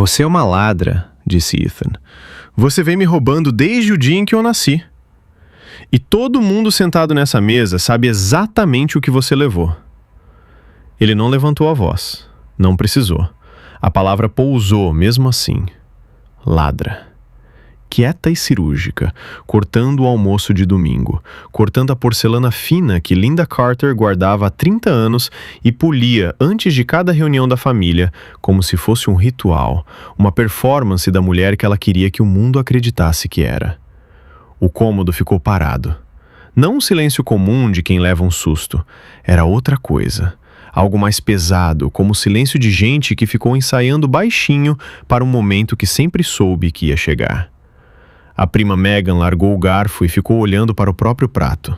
Você é uma ladra, disse Ethan. Você vem me roubando desde o dia em que eu nasci. E todo mundo sentado nessa mesa sabe exatamente o que você levou. Ele não levantou a voz. Não precisou. A palavra pousou mesmo assim. Ladra. Quieta e cirúrgica, cortando o almoço de domingo, cortando a porcelana fina que Linda Carter guardava há 30 anos e polia antes de cada reunião da família, como se fosse um ritual, uma performance da mulher que ela queria que o mundo acreditasse que era. O cômodo ficou parado. Não um silêncio comum de quem leva um susto. Era outra coisa. Algo mais pesado, como o silêncio de gente que ficou ensaiando baixinho para um momento que sempre soube que ia chegar. A prima Megan largou o garfo e ficou olhando para o próprio prato.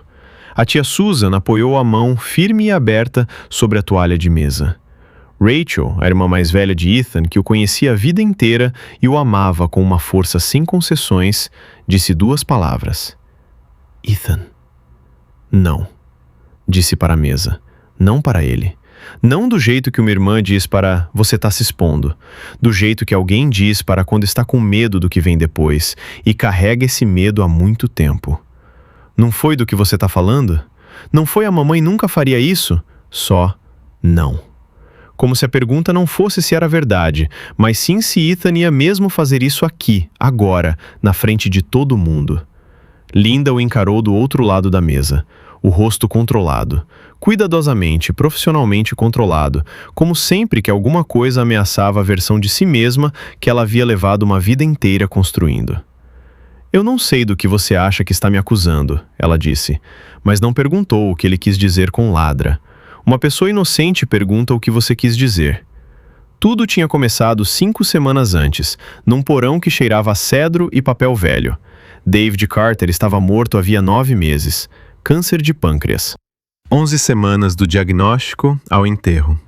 A tia Susan apoiou a mão firme e aberta sobre a toalha de mesa. Rachel, a irmã mais velha de Ethan, que o conhecia a vida inteira e o amava com uma força sem concessões, disse 2 palavras. Ethan. Não. Disse para a mesa. Não para ele. Não do jeito que uma irmã diz para você tá se expondo, do jeito que alguém diz para quando está com medo do que vem depois e carrega esse medo há muito tempo. Não foi do que você tá falando? Não foi a mamãe nunca faria isso? Só não. Como se a pergunta não fosse se era verdade, mas sim se Ethan ia mesmo fazer isso aqui, agora, na frente de todo mundo. Linda o encarou do outro lado da mesa, o rosto controlado, cuidadosamente, profissionalmente controlado, como sempre que alguma coisa ameaçava a versão de si mesma que ela havia levado uma vida inteira construindo. Eu não sei do que você acha que está me acusando, ela disse, mas não perguntou o que ele quis dizer com ladra. Uma pessoa inocente pergunta o que você quis dizer. Tudo tinha começado 5 semanas antes, num porão que cheirava a cedro e papel velho. David Carter estava morto havia 9 meses. Câncer de pâncreas. 11 semanas do diagnóstico ao enterro.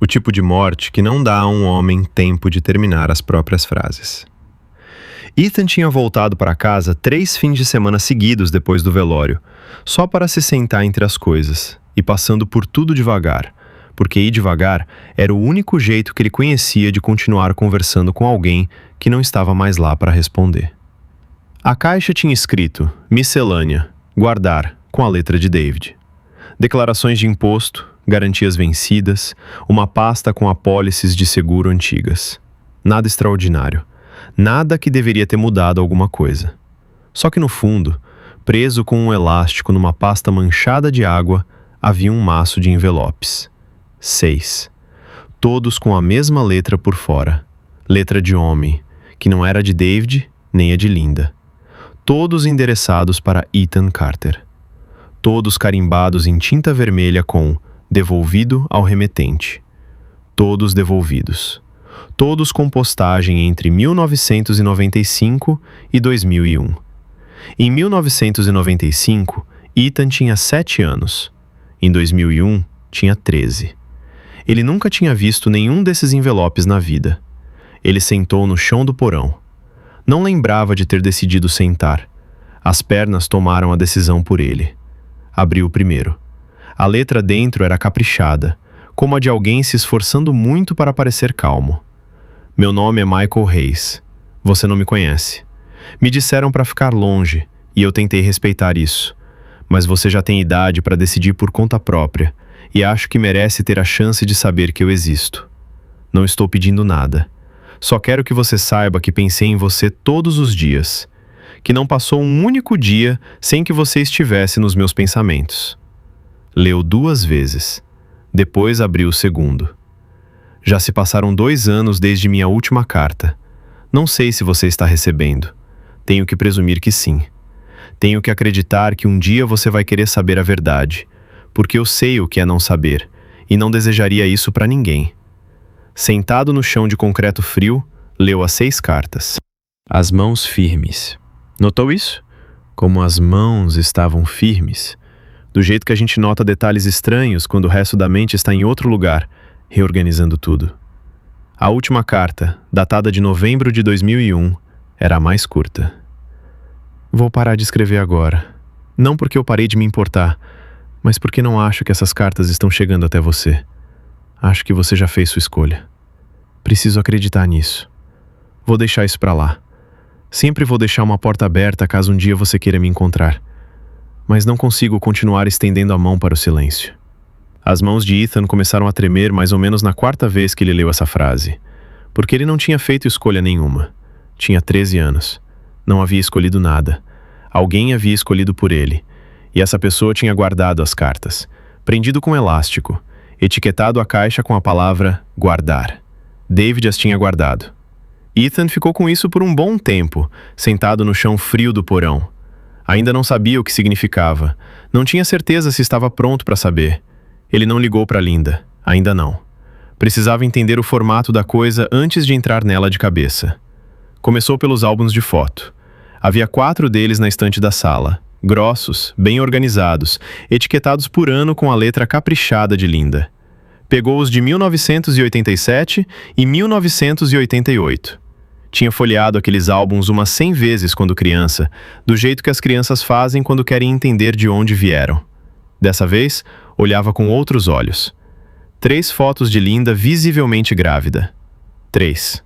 O tipo de morte que não dá a um homem tempo de terminar as próprias frases. Ethan tinha voltado para casa 3 fins de semana seguidos depois do velório, só para se sentar entre as coisas, e passando por tudo devagar, porque ir devagar era o único jeito que ele conhecia de continuar conversando com alguém que não estava mais lá para responder. A caixa tinha escrito, miscelânea, guardar, com a letra de David. Declarações de imposto, garantias vencidas, uma pasta com apólices de seguro antigas. Nada extraordinário. Nada que deveria ter mudado alguma coisa. Só que no fundo, preso com um elástico numa pasta manchada de água, havia um maço de envelopes. 6. Todos com a mesma letra por fora. Letra de homem, que não era de David, nem a de Linda. Todos endereçados para Ethan Carter. Todos carimbados em tinta vermelha com devolvido ao remetente. Todos devolvidos. Todos com postagem entre 1995 e 2001. Em 1995, Ethan tinha 7 anos. Em 2001, tinha 13. Ele nunca tinha visto nenhum desses envelopes na vida. Ele sentou no chão do porão. Não lembrava de ter decidido sentar. As pernas tomaram a decisão por ele. Abriu o primeiro. A letra dentro era caprichada, como a de alguém se esforçando muito para parecer calmo. Meu nome é Michael Hayes. Você não me conhece. Me disseram para ficar longe, e eu tentei respeitar isso. Mas você já tem idade para decidir por conta própria, e acho que merece ter a chance de saber que eu existo. Não estou pedindo nada. Só quero que você saiba que pensei em você todos os dias. Que não passou um único dia sem que você estivesse nos meus pensamentos. Leu 2 vezes. Depois abriu o segundo. Já se passaram 2 anos desde minha última carta. Não sei se você está recebendo. Tenho que presumir que sim. Tenho que acreditar que um dia você vai querer saber a verdade, porque eu sei o que é não saber, e não desejaria isso para ninguém. Sentado no chão de concreto frio, leu as 6 cartas. As mãos firmes. Notou isso? Como as mãos estavam firmes. Do jeito que a gente nota detalhes estranhos quando o resto da mente está em outro lugar, reorganizando tudo. A última carta, datada de novembro de 2001, era a mais curta. Vou parar de escrever agora. Não porque eu parei de me importar, mas porque não acho que essas cartas estão chegando até você. Acho que você já fez sua escolha. Preciso acreditar nisso. Vou deixar isso pra lá. Sempre vou deixar uma porta aberta caso um dia você queira me encontrar. Mas não consigo continuar estendendo a mão para o silêncio. As mãos de Ethan começaram a tremer mais ou menos na quarta vez que ele leu essa frase. Porque ele não tinha feito escolha nenhuma. Tinha 13 anos. Não havia escolhido nada. Alguém havia escolhido por ele. E essa pessoa tinha guardado as cartas, prendido com elástico, etiquetado a caixa com a palavra guardar. David as tinha guardado. Ethan ficou com isso por um bom tempo, sentado no chão frio do porão. Ainda não sabia o que significava. Não tinha certeza se estava pronto para saber. Ele não ligou para Linda. Ainda não. Precisava entender o formato da coisa antes de entrar nela de cabeça. Começou pelos álbuns de foto. Havia 4 deles na estante da sala. Grossos, bem organizados, etiquetados por ano com a letra caprichada de Linda. Pegou os de 1987 e 1988. Tinha folheado aqueles álbuns umas 100 vezes quando criança, do jeito que as crianças fazem quando querem entender de onde vieram. Dessa vez, olhava com outros olhos. 3 fotos de Linda visivelmente grávida. 3.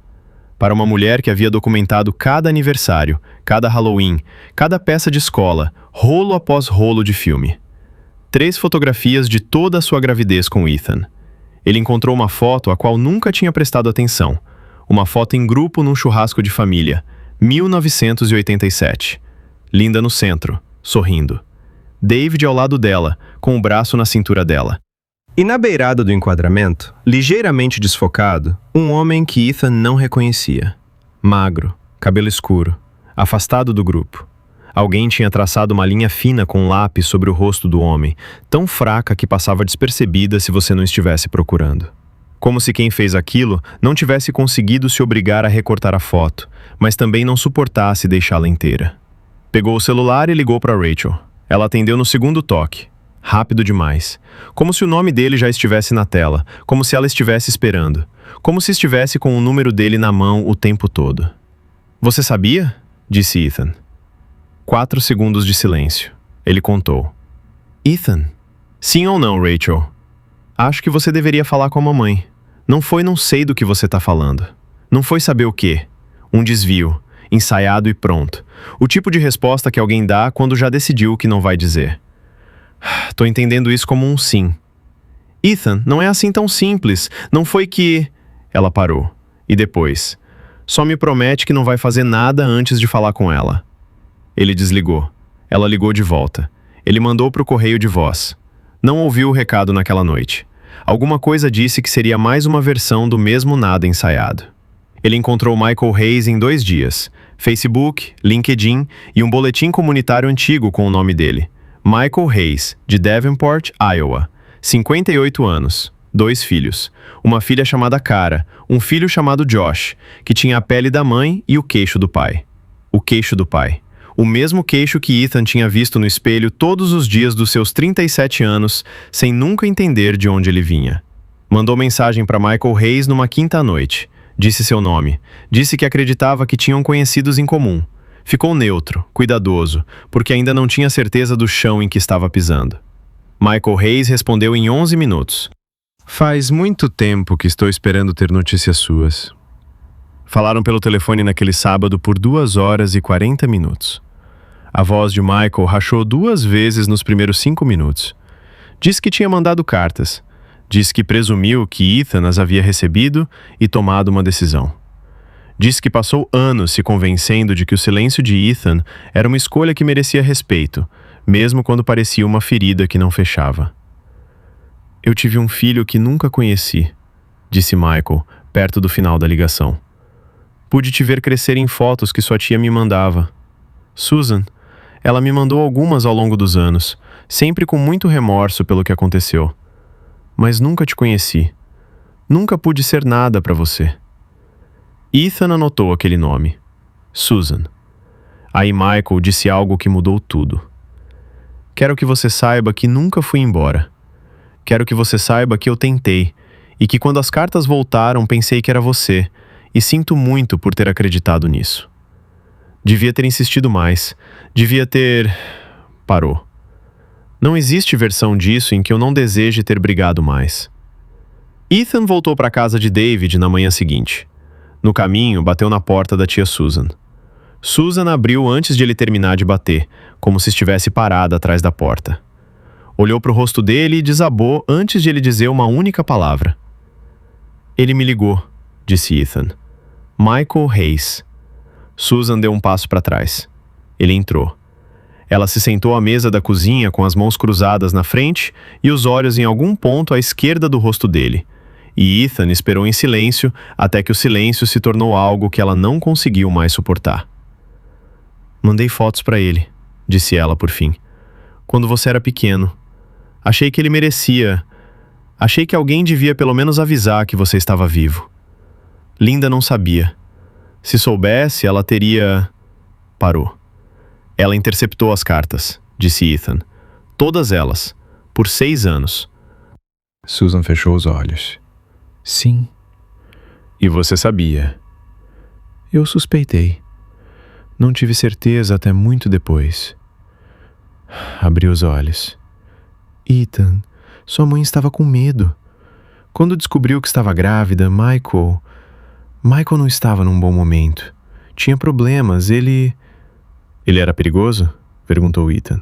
Para uma mulher que havia documentado cada aniversário, cada Halloween, cada peça de escola, rolo após rolo de filme. 3 fotografias de toda a sua gravidez com Ethan. Ele encontrou uma foto a qual nunca tinha prestado atenção. Uma foto em grupo num churrasco de família. 1987. Linda no centro, sorrindo. David ao lado dela, com o braço na cintura dela. E na beirada do enquadramento, ligeiramente desfocado, um homem que Ethan não reconhecia. Magro, cabelo escuro, afastado do grupo. Alguém tinha traçado uma linha fina com lápis sobre o rosto do homem, tão fraca que passava despercebida se você não estivesse procurando. Como se quem fez aquilo não tivesse conseguido se obrigar a recortar a foto, mas também não suportasse deixá-la inteira. Pegou o celular e ligou para Rachel. Ela atendeu no segundo toque. Rápido demais. Como se o nome dele já estivesse na tela, como se ela estivesse esperando, como se estivesse com o número dele na mão o tempo todo. Você sabia? Disse Ethan. 4 segundos de silêncio. Ele contou. Ethan? Sim ou não, Rachel? Acho que você deveria falar com a mamãe. Não foi não sei do que você tá falando. Não foi saber o quê. Um desvio, ensaiado e pronto. O tipo de resposta que alguém dá quando já decidiu o que não vai dizer. Tô entendendo isso como um sim. Ethan, não é assim tão simples. Não foi que... Ela parou. E depois... Só me promete que não vai fazer nada antes de falar com ela. Ele desligou. Ela ligou de volta. Ele mandou pro correio de voz. Não ouviu o recado naquela noite. Alguma coisa disse que seria mais uma versão do mesmo nada ensaiado. Ele encontrou Michael Hayes em 2 dias. Facebook, LinkedIn e um boletim comunitário antigo com o nome dele. Michael Hayes, de Davenport, Iowa. 58 anos. 2 filhos. Uma filha chamada Cara, um filho chamado Josh, que tinha a pele da mãe e o queixo do pai. O queixo do pai. O mesmo queixo que Ethan tinha visto no espelho todos os dias dos seus 37 anos, sem nunca entender de onde ele vinha. Mandou mensagem para Michael Hayes numa quinta noite. Disse seu nome. Disse que acreditava que tinham conhecidos em comum. Ficou neutro, cuidadoso, porque ainda não tinha certeza do chão em que estava pisando. Michael Hayes respondeu em 11 minutos. Faz muito tempo que estou esperando ter notícias suas. Falaram pelo telefone naquele sábado por 2 horas e 40 minutos. A voz de Michael rachou 2 vezes nos primeiros 5 minutos. Disse que tinha mandado cartas. Disse que presumiu que Ethan as havia recebido e tomado uma decisão. Disse que passou anos se convencendo de que o silêncio de Ethan era uma escolha que merecia respeito, mesmo quando parecia uma ferida que não fechava. Eu tive um filho que nunca conheci, disse Michael, perto do final da ligação. Pude te ver crescer em fotos que sua tia me mandava. Susan, ela me mandou algumas ao longo dos anos, sempre com muito remorso pelo que aconteceu. Mas nunca te conheci. Nunca pude ser nada para você. Ethan anotou aquele nome. Susan. Aí Michael disse algo que mudou tudo. Quero que você saiba que nunca fui embora. Quero que você saiba que eu tentei, e que quando as cartas voltaram pensei que era você, e sinto muito por ter acreditado nisso. Devia ter insistido mais. Devia ter... Parou. Não existe versão disso em que eu não deseje ter brigado mais. Ethan voltou para a casa de David na manhã seguinte. No caminho, bateu na porta da tia Susan. Susan abriu antes de ele terminar de bater, como se estivesse parada atrás da porta. Olhou para o rosto dele e desabou antes de ele dizer uma única palavra. Ele me ligou, disse Ethan. Michael Hayes. Susan deu um passo para trás. Ele entrou. Ela se sentou à mesa da cozinha com as mãos cruzadas na frente e os olhos em algum ponto à esquerda do rosto dele. E Ethan esperou em silêncio até que o silêncio se tornou algo que ela não conseguiu mais suportar. Mandei fotos para ele, disse ela por fim. Quando você era pequeno. Achei que ele merecia. Achei que alguém devia pelo menos avisar que você estava vivo. Linda não sabia. Se soubesse, ela teria... Parou. Ela interceptou as cartas, disse Ethan. Todas elas. Por 6 anos. Susan fechou os olhos. Sim. E você sabia? Eu suspeitei. Não tive certeza até muito depois. Abri os olhos. Ethan, sua mãe estava com medo. Quando descobriu que estava grávida, Michael não estava num bom momento. Tinha problemas, ele era perigoso? Perguntou Ethan.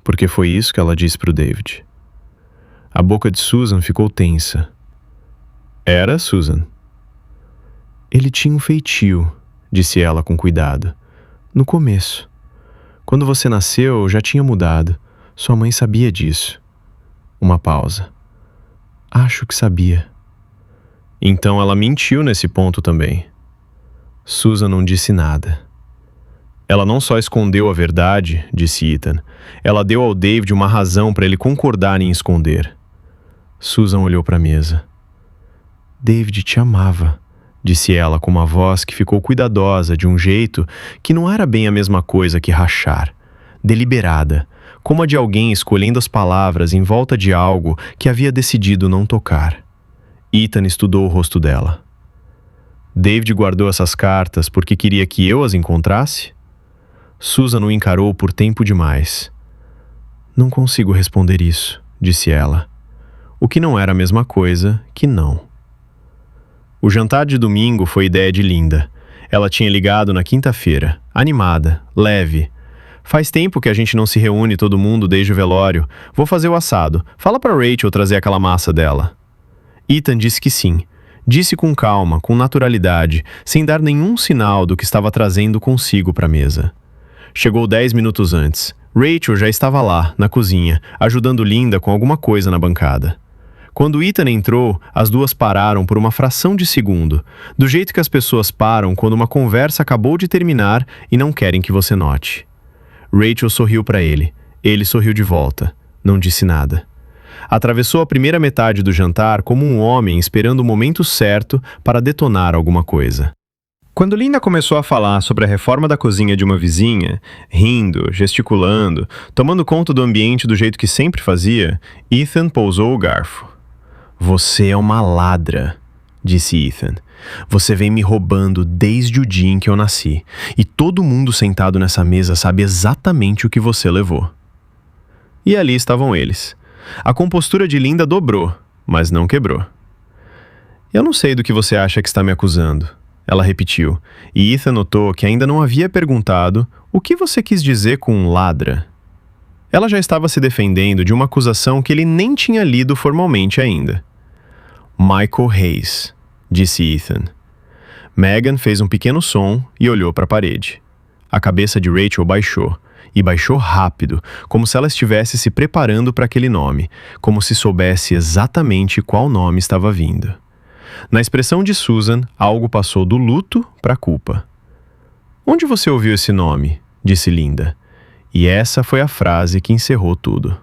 Porque foi isso que ela disse para o David. A boca de Susan ficou tensa. Era, Susan? Ele tinha um feitio, disse ela com cuidado. No começo. Quando você nasceu, já tinha mudado. Sua mãe sabia disso. Uma pausa. Acho que sabia. Então ela mentiu nesse ponto também. Susan não disse nada. Ela não só escondeu a verdade, disse Ethan. Ela deu ao David uma razão para ele concordar em esconder. Susan olhou para a mesa. David te amava, disse ela com uma voz que ficou cuidadosa de um jeito que não era bem a mesma coisa que rachar, deliberada, como a de alguém escolhendo as palavras em volta de algo que havia decidido não tocar. Ethan estudou o rosto dela. David guardou essas cartas porque queria que eu as encontrasse? Susan o encarou por tempo demais. Não consigo responder isso, disse ela. O que não era a mesma coisa que não. O jantar de domingo foi ideia de Linda. Ela tinha ligado na quinta-feira, animada, leve. Faz tempo que a gente não se reúne todo mundo desde o velório. Vou fazer o assado. Fala pra Rachel trazer aquela massa dela. Ethan disse que sim. Disse com calma, com naturalidade, sem dar nenhum sinal do que estava trazendo consigo para a mesa. Chegou 10 minutos antes. Rachel já estava lá, na cozinha, ajudando Linda com alguma coisa na bancada. Quando Ethan entrou, as duas pararam por uma fração de segundo, do jeito que as pessoas param quando uma conversa acabou de terminar e não querem que você note. Rachel sorriu para ele. Ele sorriu de volta. Não disse nada. Atravessou a primeira metade do jantar como um homem esperando o momento certo para detonar alguma coisa. Quando Linda começou a falar sobre a reforma da cozinha de uma vizinha, rindo, gesticulando, tomando conta do ambiente do jeito que sempre fazia, Ethan pousou o garfo. Você é uma ladra, disse Ethan. Você vem me roubando desde o dia em que eu nasci, e todo mundo sentado nessa mesa sabe exatamente o que você levou. E ali estavam eles. A compostura de Linda dobrou, mas não quebrou. Eu não sei do que você acha que está me acusando, ela repetiu, e Ethan notou que ainda não havia perguntado o que você quis dizer com ladra. Ela já estava se defendendo de uma acusação que ele nem tinha lido formalmente ainda. Michael Hayes, disse Ethan. Megan fez um pequeno som e olhou para a parede. A cabeça de Rachel baixou, e baixou rápido, como se ela estivesse se preparando para aquele nome, como se soubesse exatamente qual nome estava vindo. Na expressão de Susan, algo passou do luto para a culpa. Onde você ouviu esse nome? Disse Linda. E essa foi a frase que encerrou tudo.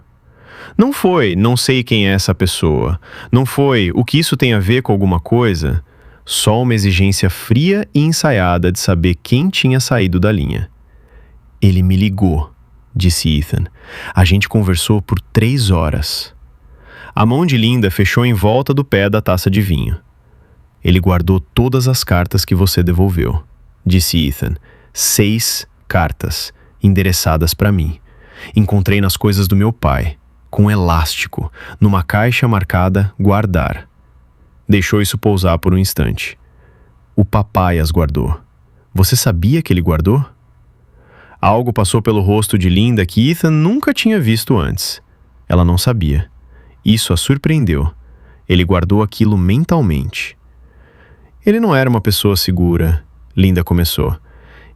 Não foi, não sei quem é essa pessoa. Não foi, o que isso tem a ver com alguma coisa. Só uma exigência fria e ensaiada de saber quem tinha saído da linha. Ele me ligou, disse Ethan. A gente conversou por 3 horas. A mão de Linda fechou em volta do pé da taça de vinho. Ele guardou todas as cartas que você devolveu, disse Ethan. 6 cartas, endereçadas para mim. Encontrei nas coisas do meu pai, com elástico, numa caixa marcada guardar. Deixou isso pousar por um instante. O papai as guardou. Você sabia que ele guardou? Algo passou pelo rosto de Linda que Ethan nunca tinha visto antes. Ela não sabia. Isso a surpreendeu. Ele guardou aquilo mentalmente. Ele não era uma pessoa segura, Linda começou.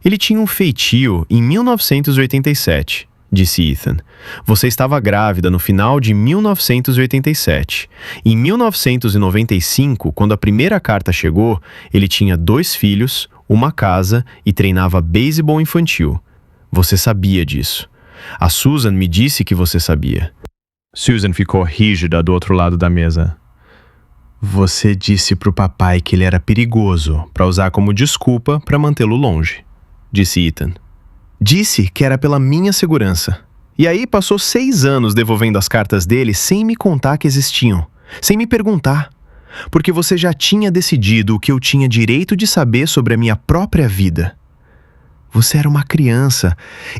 Ele tinha um feitio em 1987, disse Ethan. Você estava grávida no final de 1987. Em 1995, quando a primeira carta chegou, ele tinha 2 filhos, uma casa e treinava beisebol infantil. Você sabia disso. A Susan me disse que você sabia. Susan ficou rígida do outro lado da mesa. Você disse pro papai que ele era perigoso para usar como desculpa para mantê-lo longe, disse Ethan. Disse que era pela minha segurança. E aí passou 6 anos devolvendo as cartas dele sem me contar que existiam, sem me perguntar. Porque você já tinha decidido o que eu tinha direito de saber sobre a minha própria vida. Você era uma criança.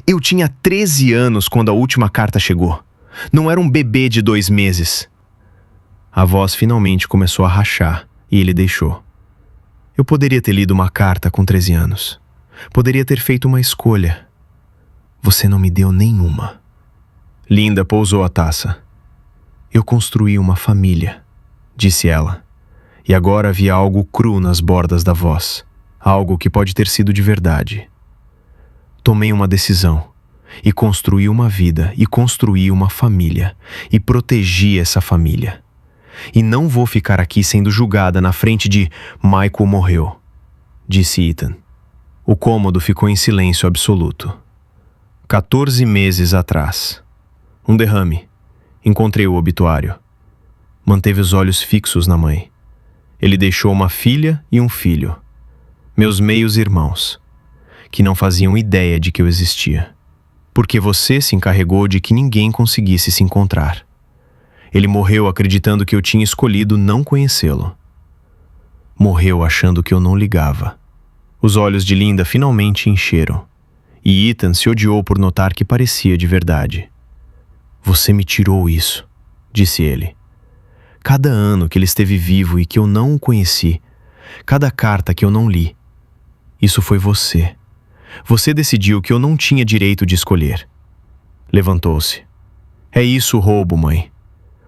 Eu tinha 13 anos quando a última carta chegou. Não era um bebê de 2 meses. A voz finalmente começou a rachar e ele deixou. Eu poderia ter lido uma carta com 13 anos. Poderia ter feito uma escolha. Você não me deu nenhuma. Linda pousou a taça. Eu construí uma família, disse ela. E agora havia algo cru nas bordas da voz. Algo que pode ter sido de verdade. Tomei uma decisão. E construí uma vida. E construí uma família. E protegi essa família. E não vou ficar aqui sendo julgada na frente de Michael morreu, disse Ethan. O cômodo ficou em silêncio absoluto. 14 meses atrás. Um derrame. Encontrei o obituário. Manteve os olhos fixos na mãe. Ele deixou uma filha e um filho. Meus meios irmãos. Que não faziam ideia de que eu existia. Porque você se encarregou de que ninguém conseguisse se encontrar. Ele morreu acreditando que eu tinha escolhido não conhecê-lo. Morreu achando que eu não ligava. Os olhos de Linda finalmente encheram. E Ethan se odiou por notar que parecia de verdade. Você me tirou isso, disse ele. Cada ano que ele esteve vivo e que eu não o conheci, cada carta que eu não li, isso foi você. Você decidiu que eu não tinha direito de escolher. Levantou-se. É isso o roubo, mãe.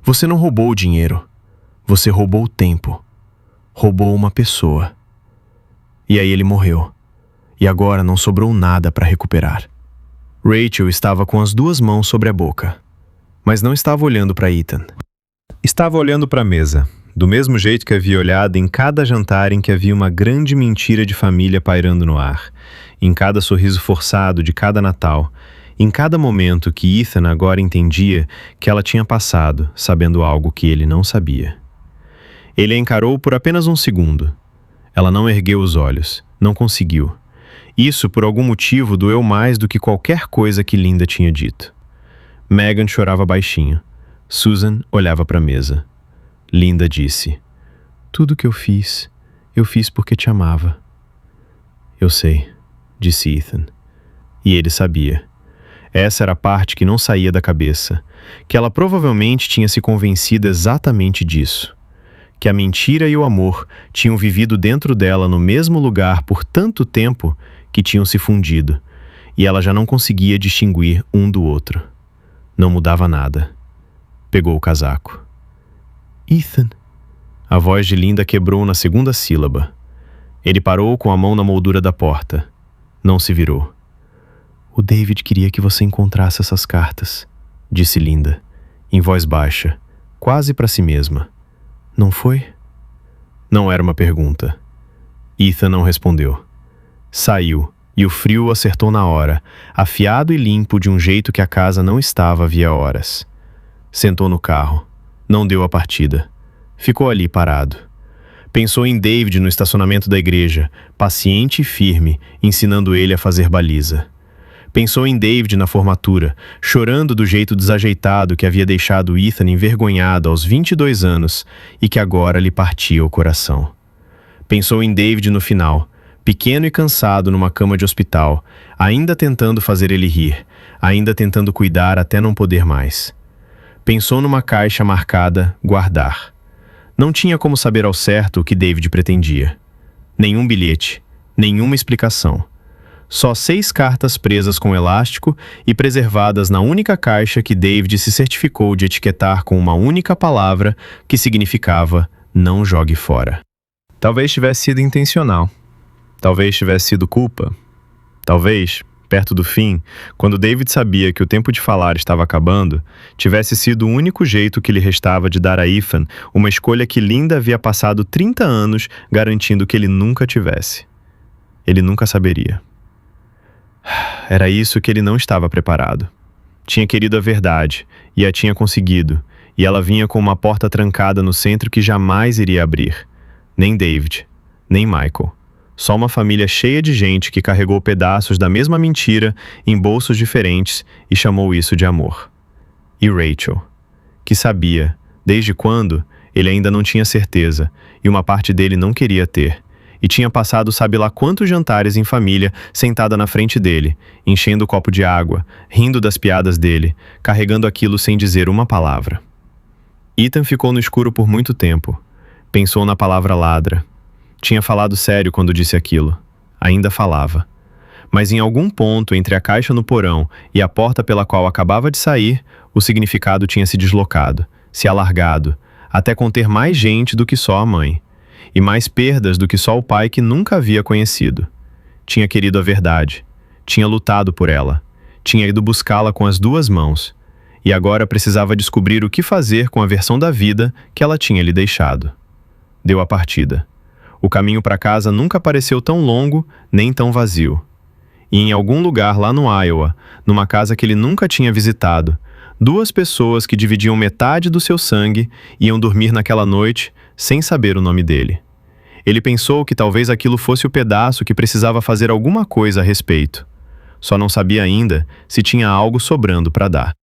Você não roubou o dinheiro. Você roubou o tempo. Roubou uma pessoa. E aí ele morreu. E agora não sobrou nada para recuperar. Rachel estava com as 2 mãos sobre a boca, mas não estava olhando para Ethan. Estava olhando para a mesa, do mesmo jeito que havia olhado em cada jantar em que havia uma grande mentira de família pairando no ar, em cada sorriso forçado de cada Natal, em cada momento que Ethan agora entendia que ela tinha passado, sabendo algo que ele não sabia. Ele a encarou por apenas um segundo. Ela não ergueu os olhos, não conseguiu. Isso, por algum motivo, doeu mais do que qualquer coisa que Linda tinha dito. Megan chorava baixinho. Susan olhava para a mesa. Linda disse: Tudo que eu fiz porque te amava. Eu sei, disse Ethan. E ele sabia. Essa era a parte que não saía da cabeça, que ela provavelmente tinha se convencido exatamente disso. Que a mentira e o amor tinham vivido dentro dela no mesmo lugar por tanto tempo que tinham se fundido, e ela já não conseguia distinguir um do outro. Não mudava nada. Pegou o casaco. Ethan. A voz de Linda quebrou na segunda sílaba. Ele parou com a mão na moldura da porta. Não se virou. O David queria que você encontrasse essas cartas, disse Linda, em voz baixa, quase para si mesma. Não foi? Não era uma pergunta. Ethan não respondeu. Saiu, e o frio o acertou na hora, afiado e limpo de um jeito que a casa não estava havia horas. Sentou no carro. Não deu a partida. Ficou ali parado. Pensou em David no estacionamento da igreja, paciente e firme, ensinando ele a fazer baliza. Pensou em David na formatura, chorando do jeito desajeitado que havia deixado Ethan envergonhado aos 22 anos e que agora lhe partia o coração. Pensou em David no final, pequeno e cansado numa cama de hospital, ainda tentando fazer ele rir, ainda tentando cuidar até não poder mais. Pensou numa caixa marcada guardar. Não tinha como saber ao certo o que David pretendia. Nenhum bilhete, nenhuma explicação. Só 6 cartas presas com elástico e preservadas na única caixa que David se certificou de etiquetar com uma única palavra que significava não jogue fora. Talvez tivesse sido intencional. Talvez tivesse sido culpa. Talvez, perto do fim, quando David sabia que o tempo de falar estava acabando, tivesse sido o único jeito que lhe restava de dar a Ethan uma escolha que Linda havia passado 30 anos garantindo que ele nunca tivesse. Ele nunca saberia. Era isso que ele não estava preparado. Tinha querido a verdade, e a tinha conseguido, e ela vinha com uma porta trancada no centro que jamais iria abrir. Nem David, nem Michael. Só uma família cheia de gente que carregou pedaços da mesma mentira em bolsos diferentes e chamou isso de amor. E Rachel, que sabia, desde quando, ele ainda não tinha certeza, e uma parte dele não queria ter. E tinha passado sabe lá quantos jantares em família sentada na frente dele, enchendo o copo de água, rindo das piadas dele, carregando aquilo sem dizer uma palavra. Ethan ficou no escuro por muito tempo. Pensou na palavra ladra. Tinha falado sério quando disse aquilo. Ainda falava. Mas em algum ponto entre a caixa no porão e a porta pela qual acabava de sair, o significado tinha se deslocado, se alargado, até conter mais gente do que só a mãe. E mais perdas do que só o pai que nunca havia conhecido. Tinha querido a verdade. Tinha lutado por ela. Tinha ido buscá-la com as 2 mãos. E agora precisava descobrir o que fazer com a versão da vida que ela tinha lhe deixado. Deu a partida. O caminho para casa nunca pareceu tão longo, nem tão vazio. E em algum lugar lá no Iowa, numa casa que ele nunca tinha visitado, 2 pessoas que dividiam metade do seu sangue iam dormir naquela noite sem saber o nome dele. Ele pensou que talvez aquilo fosse o pedaço que precisava fazer alguma coisa a respeito. Só não sabia ainda se tinha algo sobrando para dar.